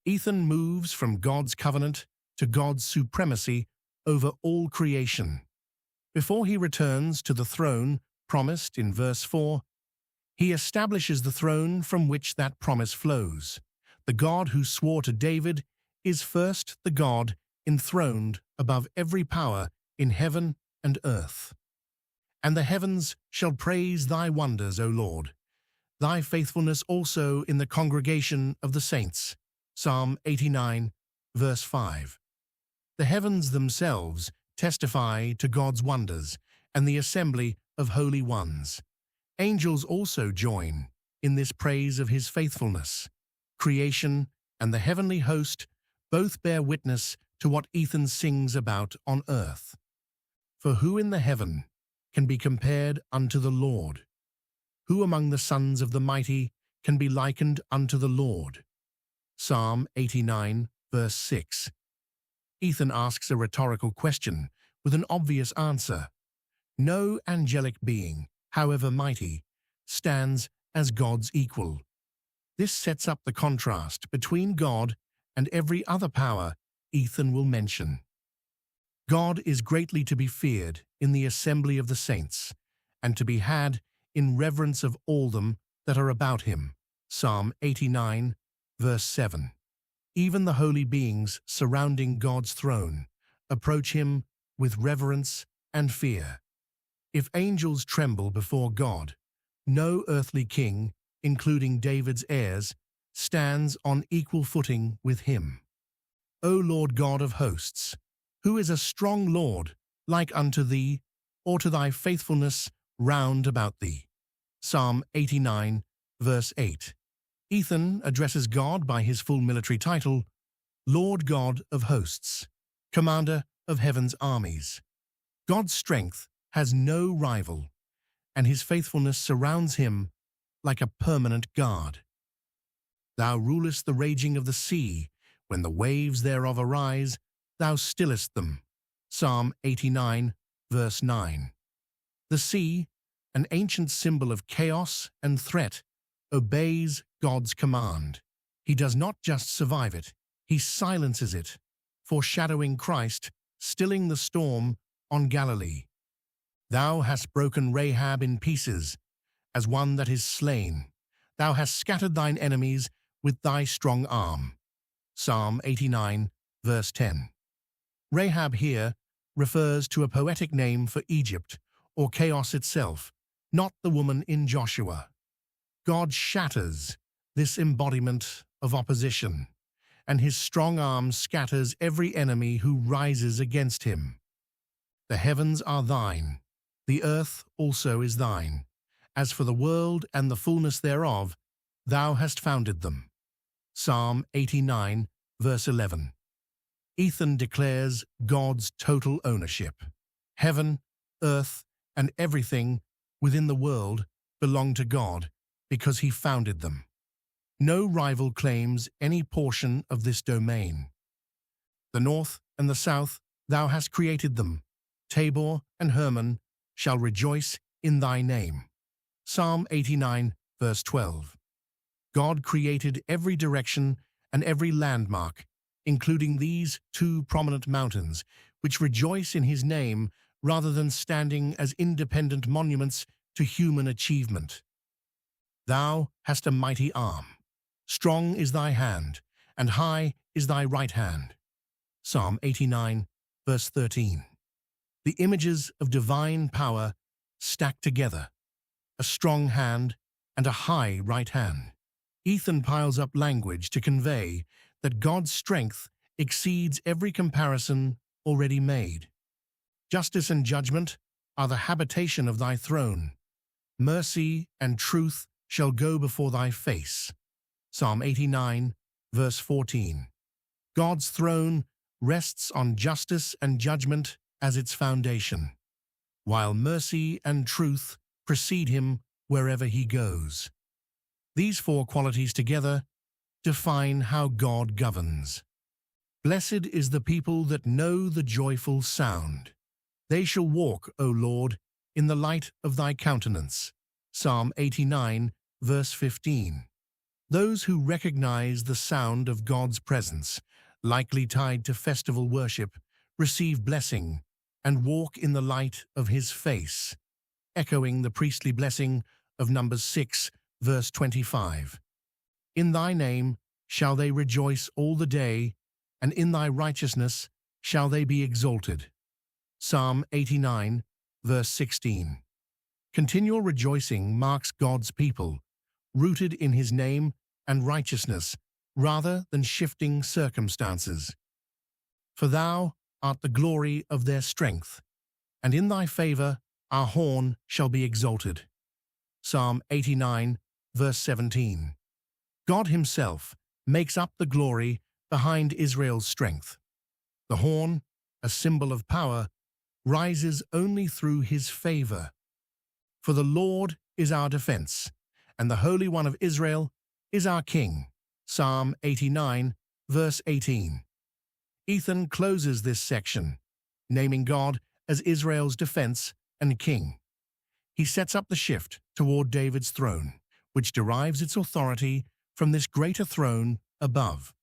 Ethan moves from God's covenant to God's supremacy over all creation. Before he returns to the throne promised in verse 4, he establishes the throne from which that promise flows. The God who swore to David is first the God enthroned above every power in heaven and earth. And the heavens shall praise thy wonders, O Lord, thy faithfulness also in the congregation of the saints. Psalm 89, verse 5. The heavens themselves testify to God's wonders and the assembly of holy ones. Angels also join in this praise of his faithfulness. Creation and the heavenly host both bear witness to what Ethan sings about on earth. For who in the heaven can be compared unto the Lord? Who among the sons of the mighty can be likened unto the Lord? Psalm 89, verse 6. Ethan asks a rhetorical question with an obvious answer. No angelic being, however mighty, stands as God's equal. This sets up the contrast between God and every other power Ethan will mention. God is greatly to be feared in the assembly of the saints, and to be had in reverence of all them that are about him. Psalm 89, verse 7. Even the holy beings surrounding God's throne approach him with reverence and fear. If angels tremble before God, no earthly king, including David's heirs, stands on equal footing with him. O Lord God of hosts, who is a strong Lord like unto thee, or to thy faithfulness round about thee? Psalm 89, verse 8. Ethan addresses God by his full military title, Lord God of hosts, Commander of heaven's armies. God's strength has no rival, and his faithfulness surrounds him like a permanent guard. Thou rulest the raging of the sea, when the waves thereof arise, thou stillest them. Psalm 89, verse 9. The sea, an ancient symbol of chaos and threat, obeys God's command. He does not just survive it, he silences it, foreshadowing Christ stilling the storm on Galilee. Thou hast broken Rahab in pieces, as one that is slain. Thou hast scattered thine enemies with thy strong arm. Psalm 89, verse 10. Rahab here refers to a poetic name for Egypt, or chaos itself, not the woman in Joshua. God shatters this embodiment of opposition, and his strong arm scatters every enemy who rises against him. The heavens are thine, the earth also is thine. As for the world and the fullness thereof, thou hast founded them. Psalm 89, verse 11. Ethan declares God's total ownership. Heaven, earth, and everything within the world belong to God because he founded them. No rival claims any portion of this domain. The north and the south, thou hast created them. Tabor and Hermon shall rejoice in thy name. Psalm 89, verse 12. God created every direction and every landmark, including these two prominent mountains, which rejoice in his name rather than standing as independent monuments to human achievement. Thou hast a mighty arm. Strong is thy hand, and high is thy right hand. Psalm 89, verse 13. The images of divine power stacked together, a strong hand and a high right hand. Ethan piles up language to convey that God's strength exceeds every comparison already made. Justice and judgment are the habitation of thy throne. Mercy and truth shall go before thy face. Psalm 89, verse 14. God's throne rests on justice and judgment as its foundation, while mercy and truth precede him wherever he goes. These four qualities together define how God governs. Blessed is the people that know the joyful sound. They shall walk, O Lord, in the light of thy countenance. Psalm 89, verse 15. Those who recognize the sound of God's presence, likely tied to festival worship, receive blessing and walk in the light of his face, echoing the priestly blessing of Numbers 6, verse 25. In thy name shall they rejoice all the day, and in thy righteousness shall they be exalted. Psalm 89, verse 16. Continual rejoicing marks God's people, rooted in his name and righteousness, rather than shifting circumstances. For thou art the glory of their strength, and in thy favor our horn shall be exalted. Psalm 89, verse 17. God himself makes up the glory behind Israel's strength. The horn, a symbol of power, rises only through his favor. For the Lord is our defense, and the Holy One of Israel is our King. Psalm 89, verse 18. Ethan closes this section, naming God as Israel's defense and King. He sets up the shift toward David's throne, which derives its authority from this greater throne above.